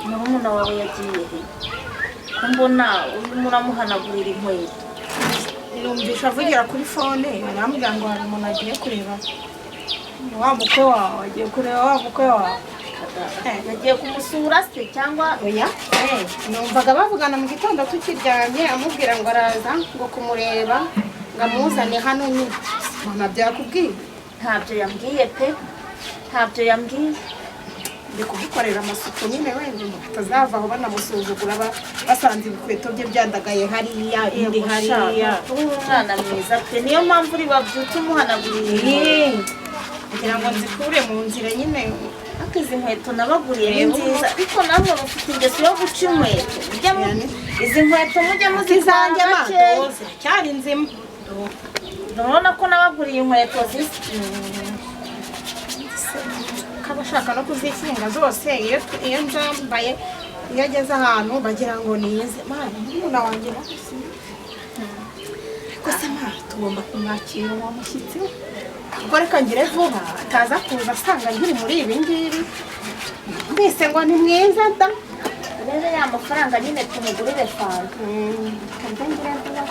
murumuna wawe yagiye he mbona urimo uramuhanagurira inkweto numvisha avugira kuri fone arambwira ngo hari umuntu agiye kureba wa mukwe wawe agiye kureba wa mukwe wawe yagiye kumusura se cyangwa oya numvaga bavugana mu gitondo tukiryamye amubwira ngo araza ngo kumureba ngo amuzane hano nyine mama byakubwiye ntabyo yambwiye pe ntabyo yambwiye ndi kugukorera amasuku nyine wenda atazavaho banamusuzugura basanze ibikweto bye byandagaye hariya indi hariya umwana mwiza pe niyo mpamvu uri babyuka umuhanaguriye kugira ngo nzikure mu nzira nyine izi nkweto nabaguriye ni nziza ariko namwe mufite ingeso yo guca inkweto izi nkweto mujye muzizange amadoze cyari nzima urabona ko nabaguriye inkweto zisa kabashaka no kuzifunga zose iyo nzambaye iyo ageze ahantu bagira ngo nize mana n'umuntu wanjye nasi ariko se mana tugomba kumwakira uwo mushyitsi ubwo reka ngire vuba ataza kuza asanga nkiri muri ibi ngibi mbese ngo ni mwiza da rero ya mafaranga nyine tumugurire fanta kandi ngire vuba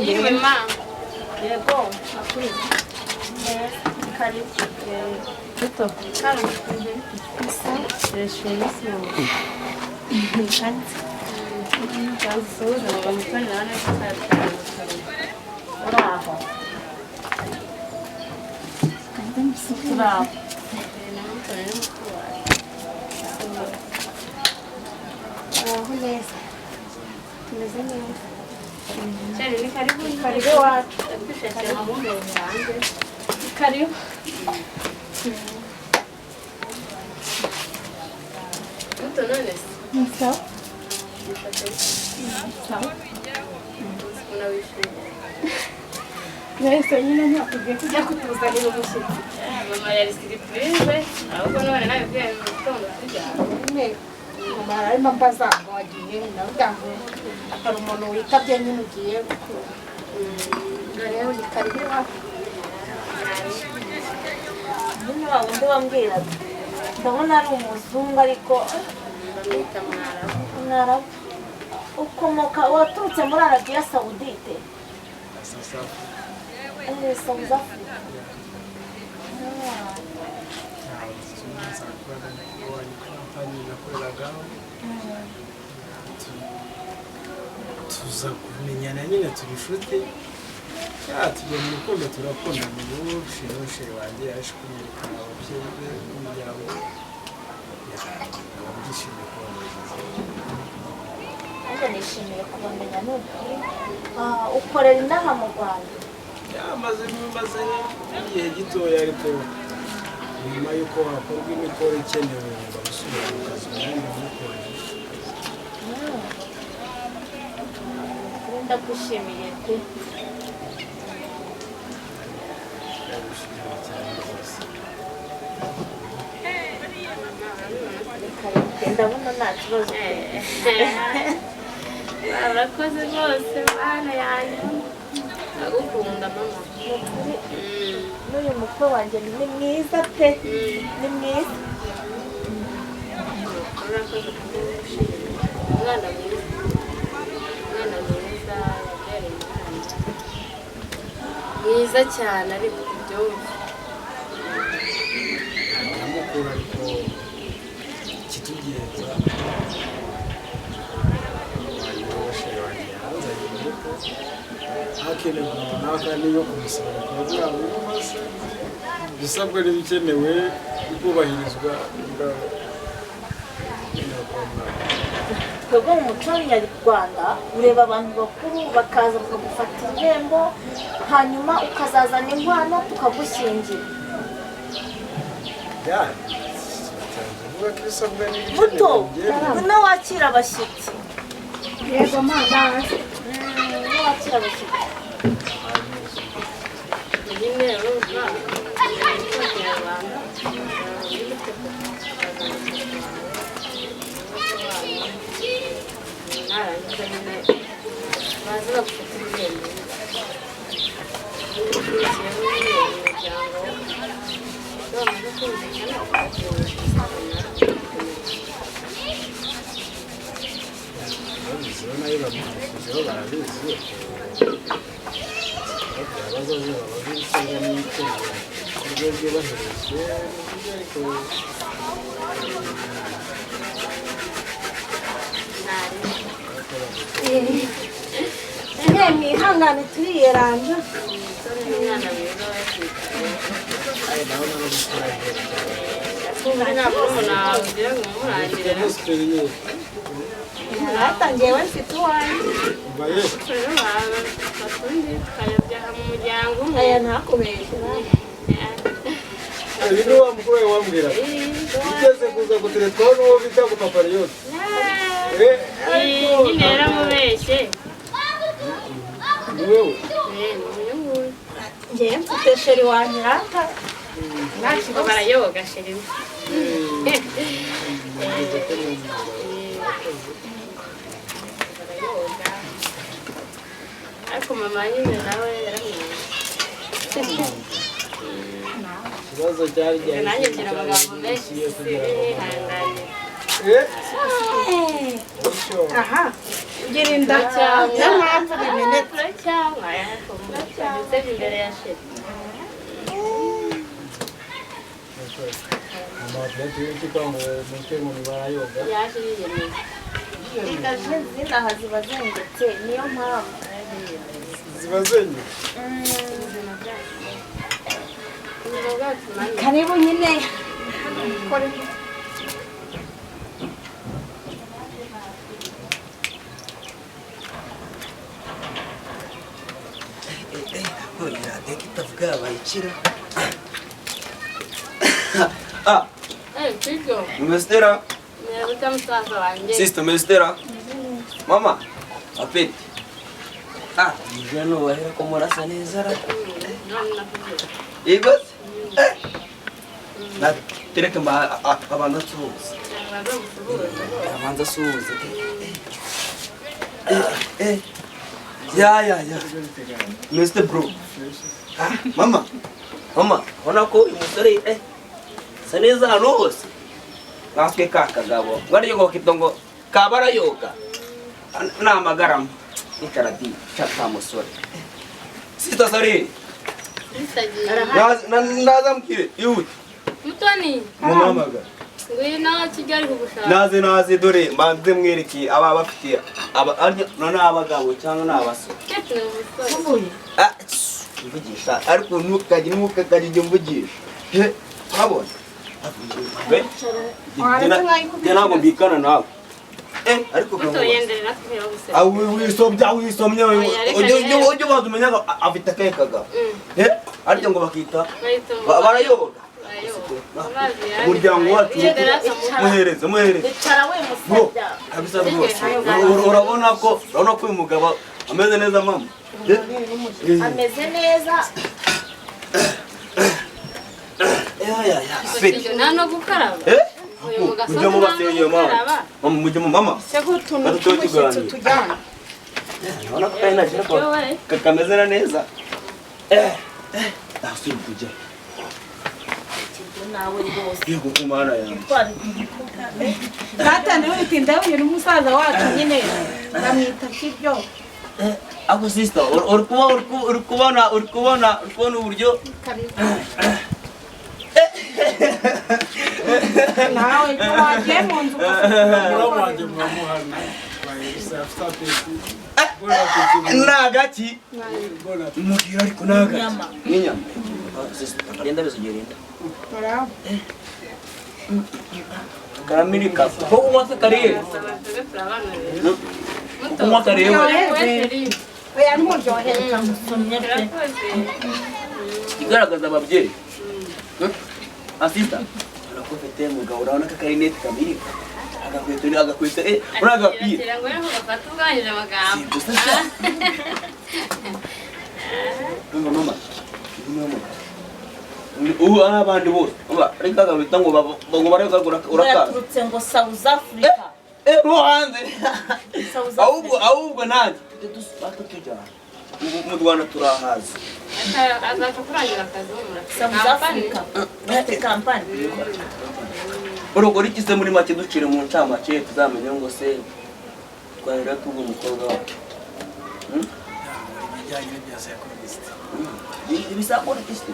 yewe ma yego akuriye karibu Tutto. karibu Bellissimo. Ciao Susa, non mi fai nada uraho uraho uraho neza tumeze neza Cioè, mi karibu karibu iwacu karibu. Tutto none. sawa sawa mwese nyine ntakubwiye kujya kutuzanira umushyitsi Mama yari surprise, ahubwo none nawe bwiye mu gitondo tujyana. mama arimo ambaza ngo wagiye ndavuga ngo hari umuntu witabye nyine ugiye gukura rero ni karibu iwacu nyine wa wundi wambwiraga ndabona ari umuzungu ariko bamwita Mwarabu. mwarabu ukomoka waturutse muri Arabiya Sawudite South Africa tuza kumenyana nyine turi inshuti tujya mu rukundo turakundana ubu shinoshere wanjye yaje kumwereka ababyeyi be n'umuryango ndishimiye nanjye nishimiye kubamenya n'ukuri ukorera inaha mu Rwanda maze igihe gitoya ariko nyuma y'uko hakorwa imikoro ikenewe bagasubira mu kazi ubundi bamukorera ndagushimiye pe ndagushimiye cyane rwose ndabona nta kibazo Barakoze rwose bana yanyu. Ndagukunda mama. n'uyu mukwe wanjye ni mwiza pe ni mwiza Urakoze kumushimira. Umwana mwiza. Umwana mwiza yabyaranye umwana. Mwiza cyane ariko byose. nyamukuru ariko ikitugenza abashere wanjye yanzanye imbuto hakenewe n'akandi yo kumusaba bakavuga ngo maze ibisabwa n'ibikenewe bikubahirizwa twebwe mu muco nyarwanda ureba abantu bakuru bakaza bakagufatira irembo hanyuma ukazazana inkwano tukagushyingira vuga ko ibisabwa buto n'ibikenewe no wakira abashyitsi yego mama no wakira abashyitsi nyine urumva Abanyarwanda narangiza nyine baza bagufatira ibihembo ukurikiyemo umuryango bamaze kumvikana ukagira rero nayo bamushyizeho barabizi abazazi baba b'ibisabwa n'itorero urwo rwubahirizwe ariko mwihangane turiyeranja umwana mwiza w'akitaye ari naho nabo gukora ntabwo umuntu wagira ngo umurangire hatangiye we mfite uwanjye mbaye rero batundi tukayabyaha mu muryango umwe aya ntakubeshye ibi ni wa mukuru wawe wambwira ugeze kuza guteretwaho n'uwo bita ngo papariyoti nyine yaramubeshye ni wowe ni uyu nguyu ngewe mfite sheri wanjye rata ngo barayoga sheri barayoga ariko mama nyine nawe yaramubeshye ikibazo cyari nanjye ngira amagambo menshi yihangane aha ugira inda niyo mpamvu bimenetse cyangwa yakoze imbere ya sheri yaje yiyemeza Ingaje zinaha ziba zengetse niyo mpamvu ziba zenye ubuzima bwacu ubuzima bwacu nanjye karibu nyine itavuga bayikira Chico, umestera nimeruta msaza wanjye. sister umestera mama apeti jano wahera ko murasa neza ra yego na tereka mba abantu tuzi abanza suze ya Mr. Bro mama ona ko umusore sa neza hano hose natwe kakagabo ngariyo ko kitongo kabara yoga na magarama ikaradi chata musore sita sari naza mkire yuti Mutoni, mama maga ngwino Kigali kugushaka. naze dore mbanze mwereki aba bafite aba none abagabo cyangwa nabasore Kete n'umusore. mvugisha ariko ntukagire mvugisha he habona ntabwo mbikana nawe ariko Mutoyenderera kuhera guseba. wisomye ujye ubanza umenya afite akahe kagabo ariko ngo bakita barayoga umuryango wacu muhereze icara we musajya kabisa rwose urabona ko uyu mugabo ameze neza mama ameze neza Nano gukaraba. mujye mubasengera mama mujye mu mama seko tuntu tumushyitsi tujyana urabona ko kari ntakira ko kameze neza asubira kujya nawe rwose yego ku mana yanjye data niwe utinda uyu n'umusaza wacu nyine bamwita kibyo ako sister uri kubona uburyo nawe wagiye mu nzu wanjye mwamuhana nagaki mubwira ariko nagaki n'inyama sister agenda bizugerinda karamirika ko umwaka kariye umwaka kariye oya n'umuryoheye kamusomye pe igaragaza ababyeyi asita arakufite mugabo urabona ko akarinete kamirika agakwita uragapira Ngo rero bafata ubwanyije amagambo. mama ubu abandi bose ariko agahita ngo baragaragura urakaza uraturutse ngo South Africa ruhanze South Africa ahubwo nanjye tujyana mu Rwanda turahazi Azaca kurangira akazi South Africa bafite kampani urugori kize muri make ducire mu ncamake tuzamenye ngo se twahera tuba umukobwa wawe ibijyanye n'ibya psychologist ibisakorisite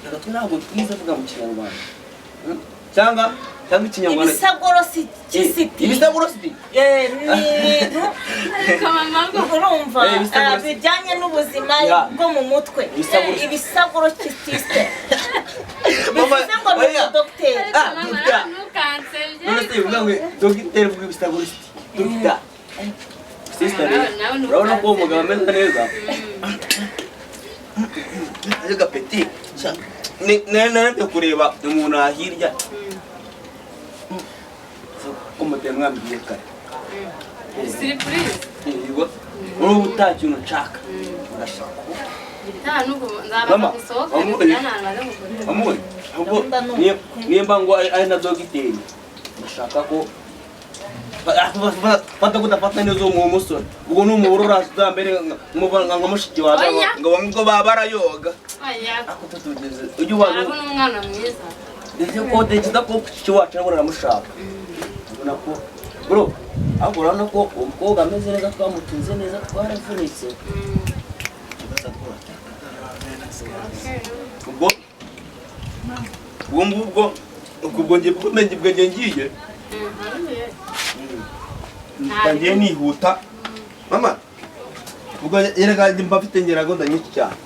reka twe ntabwo twize vuga mu kinyarwanda cyangwa ikinyarwanda ibisakorositi urumva bijyanye n'ubuzima bwo mu mutwe ibisakorositiste bivuze ngo ni dogiteri none se uvuga ngo dogiteri vuga ibisakorositi dogita sister urabona ko uwo mugabo ameze neza ariko peti nari kureba umuntu ahirya ko muteye mwambwiye kare Surprise. yego ubu utakintu nshaka urashaka Nzaba gusohoka amuri ahubwo nimba ngo ari na dogiteri ndashaka ko fata kudafata neza uwo musore ubwo ni umuburo urasa mbere nka mushiki wawe ngo barayoga ako tutugeze ujye ubaza urabona umwana mwiza ndetse ko ndetse ko mushiki wacu nabwo aramushaka ubona ko bro ahubwo urabona ko umukobwa ameze neza twamutunze neza twaravunitse ubwo ngiye ngiye nihuta mama ubwo yerega mba mfite ngerago nyinshi cyane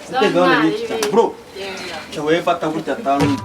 mfite gahunda nyinshi cyane bro cyawe fata gutya 5